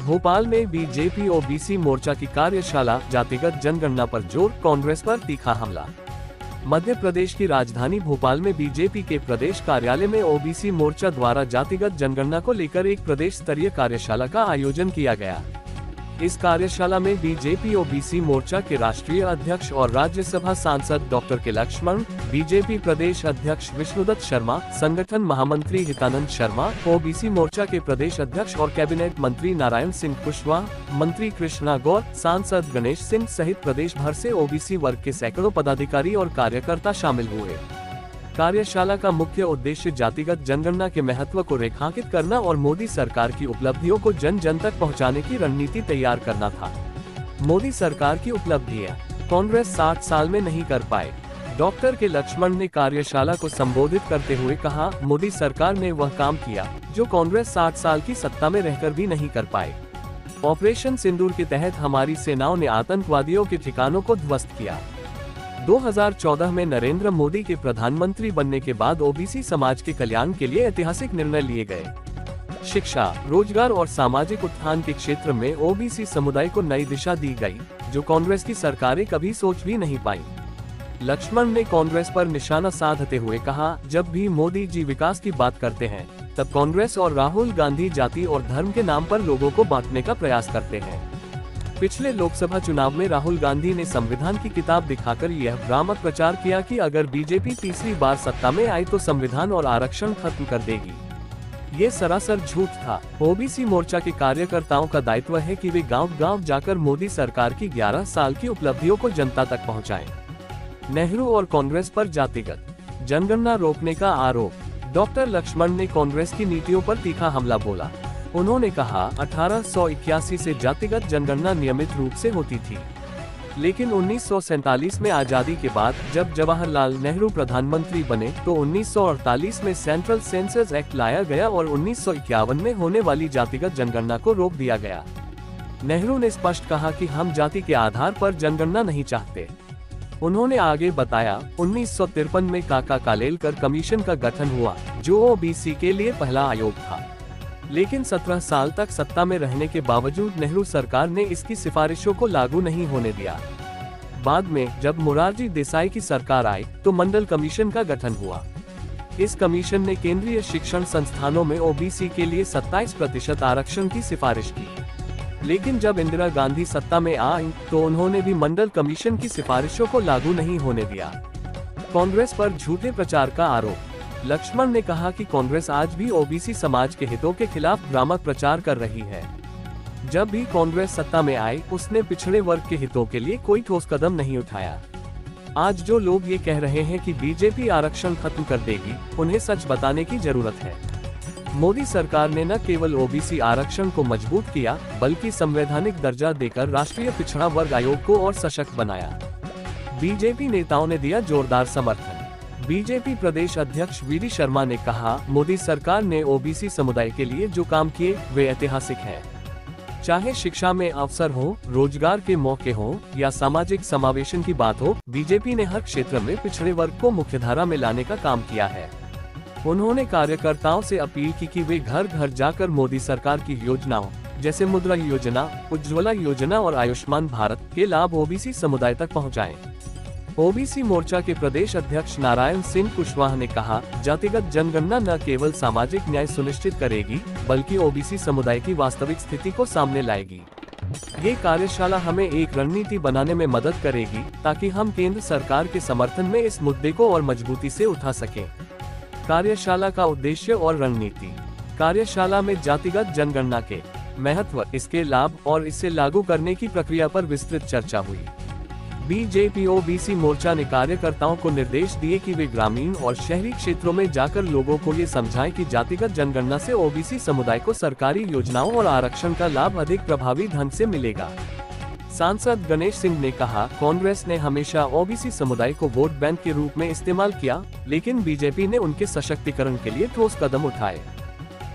भोपाल में BJP OBC मोर्चा की कार्यशाला, जातिगत जनगणना पर जोर, कांग्रेस पर तीखा हमला। मध्य प्रदेश की राजधानी भोपाल में बीजेपी के प्रदेश कार्यालय में ओबीसी मोर्चा द्वारा जातिगत जनगणना को लेकर एक प्रदेश स्तरीय कार्यशाला का आयोजन किया गया। इस कार्यशाला में बीजेपी ओबीसी मोर्चा के राष्ट्रीय अध्यक्ष और राज्यसभा सांसद डॉक्टर के लक्ष्मण, बीजेपी प्रदेश अध्यक्ष विष्णुदत्त शर्मा, संगठन महामंत्री हितानंद शर्मा, ओबीसी मोर्चा के प्रदेश अध्यक्ष और कैबिनेट मंत्री नारायण सिंह कुशवाहा, मंत्री कृष्णा गौर, सांसद गणेश सिंह सहित प्रदेश भर से ओबीसी वर्ग के सैकड़ों पदाधिकारी और कार्यकर्ता शामिल हुए। कार्यशाला का मुख्य उद्देश्य जातिगत जनगणना के महत्व को रेखांकित करना और मोदी सरकार की उपलब्धियों को जन जन तक पहुंचाने की रणनीति तैयार करना था। मोदी सरकार की उपलब्धियां कांग्रेस 60 साल में नहीं कर पाए। डॉक्टर के लक्ष्मण ने कार्यशाला को संबोधित करते हुए कहा, मोदी सरकार ने वह काम किया जो कांग्रेस 60 साल की सत्ता में रहकर भी नहीं कर पाए। ऑपरेशन सिंदूर के तहत हमारी सेनाओं ने आतंकवादियों के ठिकानों को ध्वस्त किया। 2014 में नरेंद्र मोदी के प्रधानमंत्री बनने के बाद ओबीसी समाज के कल्याण के लिए ऐतिहासिक निर्णय लिए गए। शिक्षा, रोजगार और सामाजिक उत्थान के क्षेत्र में ओबीसी समुदाय को नई दिशा दी गई, जो कांग्रेस की सरकारें कभी सोच भी नहीं पाई। लक्ष्मण ने कांग्रेस पर निशाना साधते हुए कहा, जब भी मोदी जी विकास की बात करते हैं, तब कांग्रेस और राहुल गांधी जाति और धर्म के नाम पर लोगों को बांटने का प्रयास करते हैं। पिछले लोकसभा चुनाव में राहुल गांधी ने संविधान की किताब दिखाकर यह भ्रामक प्रचार किया कि अगर बीजेपी तीसरी बार सत्ता में आई तो संविधान और आरक्षण खत्म कर देगी। ये सरासर झूठ था। ओबीसी मोर्चा के कार्यकर्ताओं का दायित्व है कि वे गांव-गांव जाकर मोदी सरकार की 11 साल की उपलब्धियों को जनता तक पहुंचाएं। नेहरू और कांग्रेस पर जातिगत जनगणना रोकने का आरोप। डॉक्टर लक्ष्मण ने कांग्रेस की नीतियों पर तीखा हमला बोला। उन्होंने कहा, 1881 से जातिगत जनगणना नियमित रूप से होती थी, लेकिन 1947 में आजादी के बाद जब जवाहरलाल नेहरू प्रधानमंत्री बने तो 1948 में सेंट्रल सेंसस एक्ट लाया गया और 1951 में होने वाली जातिगत जनगणना को रोक दिया गया। नेहरू ने स्पष्ट कहा कि हम जाति के आधार पर जनगणना नहीं चाहते। उन्होंने आगे बताया, 1953 में काका कालेलकर कमीशन का गठन हुआ, जो ओबीसी के लिए पहला आयोग था, लेकिन 17 साल तक सत्ता में रहने के बावजूद नेहरू सरकार ने इसकी सिफारिशों को लागू नहीं होने दिया। बाद में जब मोरारजी देसाई की सरकार आई तो मंडल कमीशन का गठन हुआ। इस कमीशन ने केंद्रीय शिक्षण संस्थानों में ओबीसी के लिए 27% आरक्षण की सिफारिश की, लेकिन जब इंदिरा गांधी सत्ता में आई तो उन्होंने भी मंडल कमीशन की सिफारिशों को लागू नहीं होने दिया। कांग्रेस पर झूठे प्रचार का आरोप। लक्ष्मण ने कहा कि कांग्रेस आज भी ओबीसी समाज के हितों के खिलाफ भ्रामक प्रचार कर रही है। जब भी कांग्रेस सत्ता में आई, उसने पिछड़े वर्ग के हितों के लिए कोई ठोस कदम नहीं उठाया। आज जो लोग ये कह रहे हैं कि बीजेपी आरक्षण खत्म कर देगी, उन्हें सच बताने की जरूरत है। मोदी सरकार ने न केवल ओबीसी आरक्षण को मजबूत किया, बल्कि संवैधानिक दर्जा देकर राष्ट्रीय पिछड़ा वर्ग आयोग को और सशक्त बनाया। बीजेपी नेताओं ने दिया जोरदार समर्थन। बीजेपी प्रदेश अध्यक्ष वीडी शर्मा ने कहा, मोदी सरकार ने ओबीसी समुदाय के लिए जो काम किए वे ऐतिहासिक हैं। चाहे शिक्षा में अवसर हो, रोजगार के मौके हो या सामाजिक समावेशन की बात हो, बीजेपी ने हर क्षेत्र में पिछड़े वर्ग को मुख्यधारा में लाने का काम किया है। उन्होंने कार्यकर्ताओं से अपील की कि वे घर घर जाकर मोदी सरकार की योजनाओं जैसे मुद्रा योजना, उज्ज्वला योजना और आयुष्मान भारत के लाभ ओबीसी समुदाय तक पहुंचाएं। ओबीसी मोर्चा के प्रदेश अध्यक्ष नारायण सिंह कुशवाहा ने कहा, जातिगत जनगणना न केवल सामाजिक न्याय सुनिश्चित करेगी, बल्कि ओबीसी समुदाय की वास्तविक स्थिति को सामने लाएगी। ये कार्यशाला हमें एक रणनीति बनाने में मदद करेगी, ताकि हम केंद्र सरकार के समर्थन में इस मुद्दे को और मजबूती से उठा सकें। कार्यशाला का उद्देश्य और रणनीति। कार्यशाला में जातिगत जनगणना के महत्व, इसके लाभ और इसे लागू करने की प्रक्रिया पर विस्तृत चर्चा हुई। बीजेपी ओबीसी मोर्चा ने कार्यकर्ताओं को निर्देश दिए कि वे ग्रामीण और शहरी क्षेत्रों में जाकर लोगों को ये समझाएं कि जातिगत जनगणना से ओबीसी समुदाय को सरकारी योजनाओं और आरक्षण का लाभ अधिक प्रभावी ढंग से मिलेगा। सांसद गणेश सिंह ने कहा, कांग्रेस ने हमेशा ओबीसी समुदाय को वोट बैंक के रूप में इस्तेमाल किया, लेकिन बीजेपी ने उनके सशक्तिकरण के लिए ठोस कदम उठाए।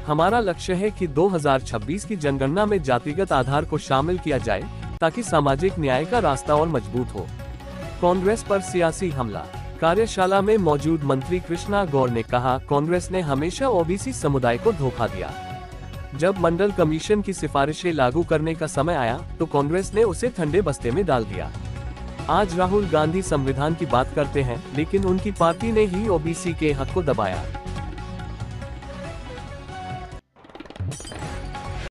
हमारा लक्ष्य है कि 2026 की जनगणना में जातिगत आधार को शामिल किया जाए, ताकि सामाजिक न्याय का रास्ता और मजबूत हो। कांग्रेस पर सियासी हमला। कार्यशाला में मौजूद मंत्री कृष्णा गौर ने कहा, कांग्रेस ने हमेशा ओबीसी समुदाय को धोखा दिया। जब मंडल कमीशन की सिफारिशें लागू करने का समय आया तो कांग्रेस ने उसे ठंडे बस्ते में डाल दिया। आज राहुल गांधी संविधान की बात करते हैं, लेकिन उनकी पार्टी ने ही ओबीसी के हक को दबाया।